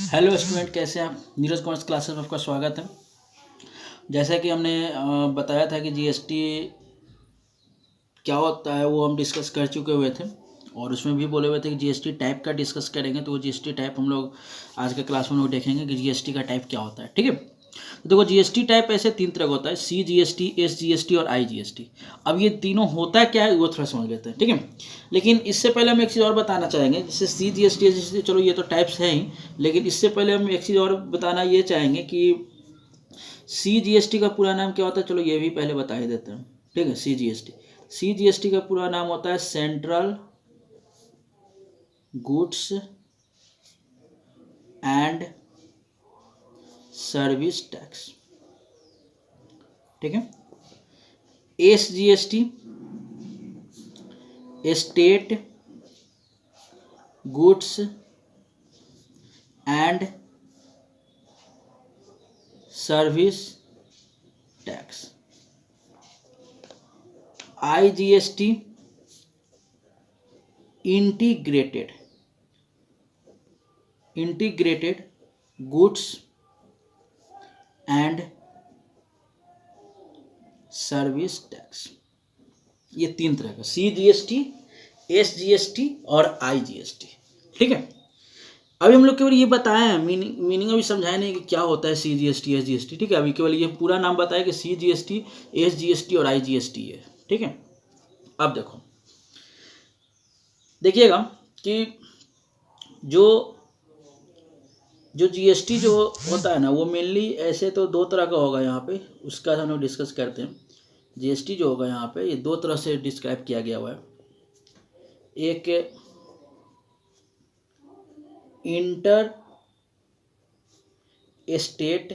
Hello student, कैसे हैं आप। नीरज कॉमर्स क्लासेस में आपका स्वागत है। जैसा कि हमने बताया था कि जीएसटी क्या होता है वो हम डिस्कस कर चुके हुए थे, और उसमें भी बोले हुए थे कि जीएसटी टाइप का डिस्कस करेंगे। तो वो जीएसटी टाइप हम लोग आज के क्लास में लोग देखेंगे कि जीएसटी का टाइप क्या होता है। ठीक है, तो देखो जीएसटी टाइप ऐसे 3 तरह का होता है: सी जीएसटी, एस जीएसटी और आई जीएसटी। अब ये तीनों होता क्या है वो थोड़ा समझ लेते हैं। ठीक है, लेकिन इससे पहले हम एक चीज़ और बताना चाहेंगे। जैसे सी जीएसटी, एस जीएसटी, चलो ये तो टाइप्स हैं ही, लेकिन इससे पहले हम एक चीज़ और बताना ये चाहेंगे कि सी जीएसटी का पूरा नाम क्या होता है। चलो ये भी पहले बता ही देते हैं। ठीक है, सी जीएसटी का पूरा नाम होता है central goods and service tax. ठीक है, S GST state goods and service tax. I GST integrated goods and service tax. ये 3 तरह का सी जीएसटी, एस जीएसटी और आई जीएसटी। ठीक है, अभी हम लोग केवल ये बताए हैं, मीनिंग अभी समझाए नहीं कि क्या होता है सी जीएसटी, एस जीएसटी। ठीक है, अभी केवल ये पूरा नाम बताया कि सी जीएसटी, एस जीएसटी और आई जीएसटी है। ठीक है, अब देखिएगा कि जो जीएसटी जो होता है ना, वो मेनली ऐसे तो 2 तरह का होगा। यहाँ पे उसका हम लोग डिस्कस करते हैं। जीएसटी जो होगा यहाँ पे, ये 2 तरह से डिस्क्राइब किया गया हुआ है। एक इंटर स्टेट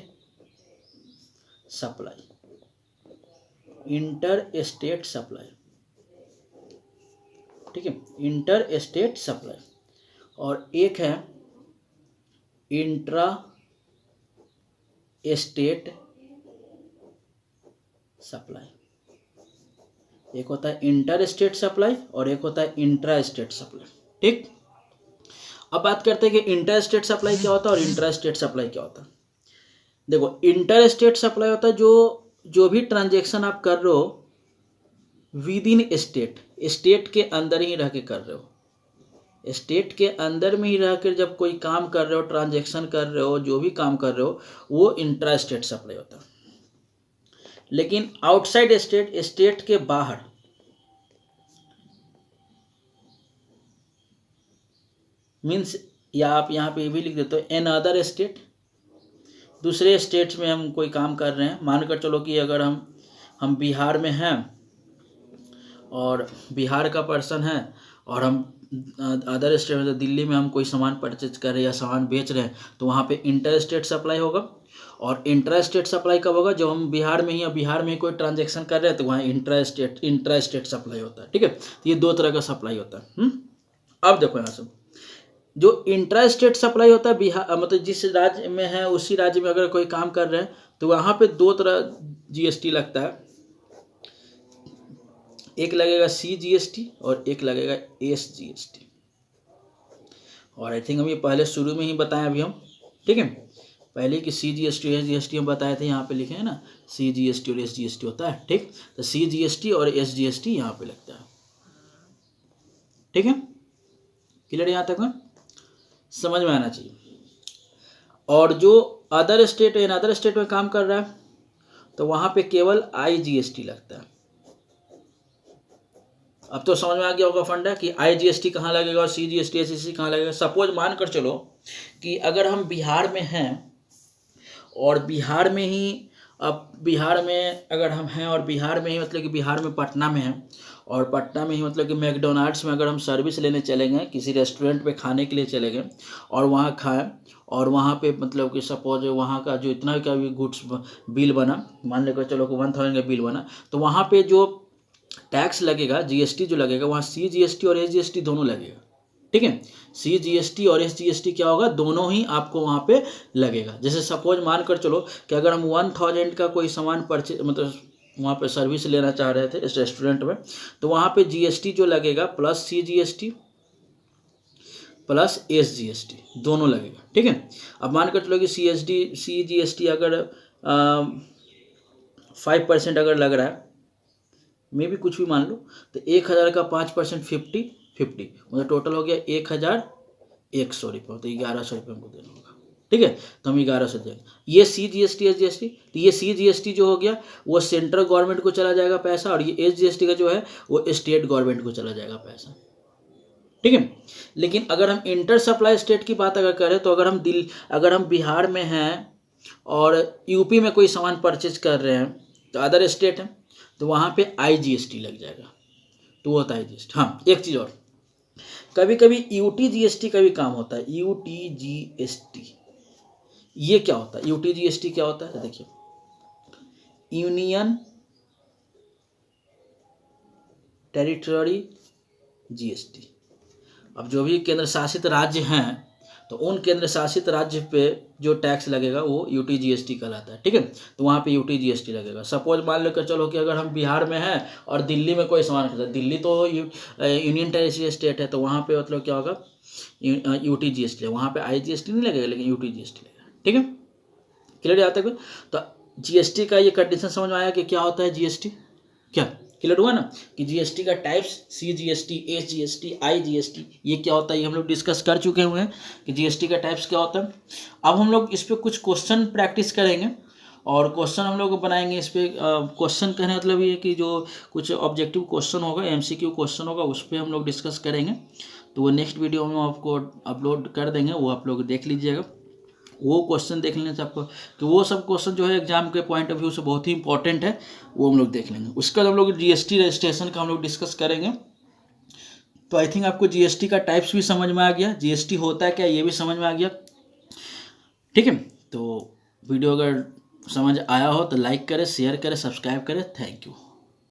सप्लाई, ठीक है, इंटर स्टेट सप्लाई, और एक है इंट्रा स्टेट सप्लाई। एक होता है इंटर स्टेट सप्लाई और एक होता है इंट्रा स्टेट सप्लाई। ठीक, अब बात करते हैं कि इंटर स्टेट सप्लाई क्या होता है और इंट्रा स्टेट सप्लाई क्या होता है। देखो, इंटर स्टेट सप्लाई होता है जो भी ट्रांजेक्शन आप कर रहे हो विद इन स्टेट के अंदर ही रह के कर रहे हो। स्टेट के अंदर में ही रह कर जब कोई काम कर रहे हो, ट्रांजेक्शन कर रहे हो, जो भी काम कर रहे हो, वो इंट्रा स्टेट सप्लाई होता है। लेकिन आउटसाइड स्टेट के बाहर, मीन्स या आप यहाँ पे भी लिख देते हो एन अदर स्टेट, दूसरे स्टेट्स में हम कोई काम कर रहे हैं। मानकर चलो कि अगर हम बिहार में हैं और बिहार का पर्सन है, और हम अदर स्टेट में, दिल्ली में हम कोई सामान परचेज कर रहे हैं या सामान बेच रहे हैं, तो वहाँ पे इंटर स्टेट सप्लाई होगा। और इंट्रा स्टेट सप्लाई कब होगा? जब हम बिहार में ही, बिहार में कोई ट्रांजेक्शन कर रहे हैं, तो वहाँ इंट्रा स्टेट सप्लाई होता है। ठीक है, तो ये 2 तरह का सप्लाई होता है। अब देखो यहाँ से, जो इंट्रा स्टेट सप्लाई होता है, बिहार मतलब जिस राज्य में है उसी राज्य में अगर कोई काम कर रहे हैं, तो वहाँ पे 2 तरह जीएसटी लगता है। एक लगेगा सी जीएसटी और एक लगेगा एस जीएसटी। और आई थिंक हम ये पहले शुरू में ही बताएं अभी हम। ठीक है, पहले कि सी जीएसटी, एस जीएसटी हम बताए थे, यहाँ पे लिखे हैं ना, सी जीएसटी और एस जीएसटी होता है। ठीक, तो सी जीएसटी और एस जीएसटी यहाँ पे लगता है। ठीक है, क्लियर? यहाँ तक में समझ में आना चाहिए। और जो अदर स्टेट में काम कर रहा है, तो वहाँ पे केवल आई जीएसटी लगता है। अब तो समझ में आ गया होगा फंडा कि आई जीएसटी कहाँ लगेगा और सी जीएसटी, एस जीएसटी कहाँ लगेगा। सपोज मान कर चलो कि अगर हम बिहार में हैं और बिहार में ही, अब बिहार में अगर हम हैं और बिहार में ही मतलब कि बिहार में पटना में हैं, और पटना में ही मतलब कि मैकडोनाल्ड्स में अगर हम सर्विस लेने चले गए, किसी रेस्टोरेंट पे खाने के लिए चले गए और वहाँ खाएं, और वहाँ पे मतलब कि सपोज वहाँ का जो इतना का भी गुड्स बिल बना, मान लेकर चलो कि 1000 का बिल बना, तो वहाँ पे जो टैक्स लगेगा, जीएसटी जो लगेगा, वहाँ सी जीएसटी और एस जीएसटी दोनों लगेगा। ठीक है, सी जीएसटी और एस जीएसटी क्या होगा, दोनों ही आपको वहाँ पे लगेगा। जैसे सपोज मान कर चलो कि अगर हम 1000 का कोई सामान परचेज मतलब वहाँ पे सर्विस लेना चाह रहे थे इस रेस्टोरेंट में, तो वहाँ पे जीएसटी जो लगेगा plus C GST, plus SGST दोनों लगेगा, ठीक है। अब मान कर चलो कि CGST अगर 5% अगर लग रहा है, मे भी कुछ भी मान लो, तो 1000 का 5% 50 मतलब टोटल हो गया 1100 रुपये, तो 1100 रुपये हमको देना होगा, ठीक है। तो हम 1100 देंगे। ये CGST SGST, तो ये CGST जो हो गया वो सेंट्रल गवर्नमेंट को चला जाएगा पैसा, और ये SGST का जो है वो स्टेट गवर्नमेंट को चला जाएगा पैसा, ठीक है। लेकिन अगर हम इंटर सप्लाई स्टेट की बात अगर करें, तो अगर हम बिहार में हैं और यूपी में कोई सामान परचेज कर रहे हैं, तो अदर स्टेट है, तो वहाँ पे IGST लग जाएगा, तो वो होता है IGST। हाँ, एक चीज़ और, कभी कभी UTGST का भी काम होता है। UTGST ये क्या होता है? UTGST क्या होता है? देखिए, यूनियन टेरिटरी GST। अब जो भी केंद्र शासित राज्य हैं, तो उन केंद्र शासित राज्य पे जो टैक्स लगेगा वो UTGST कहलाता है, ठीक है। तो वहाँ पे UTGST लगेगा। सपोज मान लेकर चलो कि अगर हम बिहार में हैं और दिल्ली में कोई सामान खरीदा, दिल्ली तो यूनियन टेरिटरी स्टेट है, तो वहाँ पे मतलब क्या होगा, UTGST है। वहाँ पे IGST नहीं लगेगा, लेकिन UTGST लगेगा, ठीक है। क्लियर आता है? तो GST का ये कंडीशन समझ में आया कि क्या होता है GST, क्या क्लियर हुआ ना, कि GST का टाइप्स CGST, SGST, IGST ये क्या होता है, ये हम लोग डिस्कस कर चुके हुए हैं कि GST का टाइप्स क्या होता है। अब हम लोग इस पे कुछ क्वेश्चन प्रैक्टिस करेंगे, और क्वेश्चन हम लोग बनाएंगे इस पे। क्वेश्चन कहने मतलब ये कि जो कुछ ऑब्जेक्टिव क्वेश्चन होगा, MCQ क्वेश्चन होगा, उस पर हम लोग डिस्कस करेंगे। तो वो नेक्स्ट वीडियो में आपको अपलोड कर देंगे, वो आप लोग देख लीजिएगा। वो क्वेश्चन देख लेने से आपको कि वो सब क्वेश्चन जो है एग्जाम के पॉइंट ऑफ व्यू से बहुत ही इंपॉर्टेंट है, वो हम लोग देख लेंगे। उसके बाद हम लोग GST रजिस्ट्रेशन का हम लोग डिस्कस करेंगे। तो आई थिंक आपको GST का टाइप्स भी समझ में आ गया, GST होता है क्या ये भी समझ में आ गया, ठीक है। तो वीडियो अगर समझ आया हो तो लाइक करें, शेयर करें, सब्सक्राइब करें। Thank you.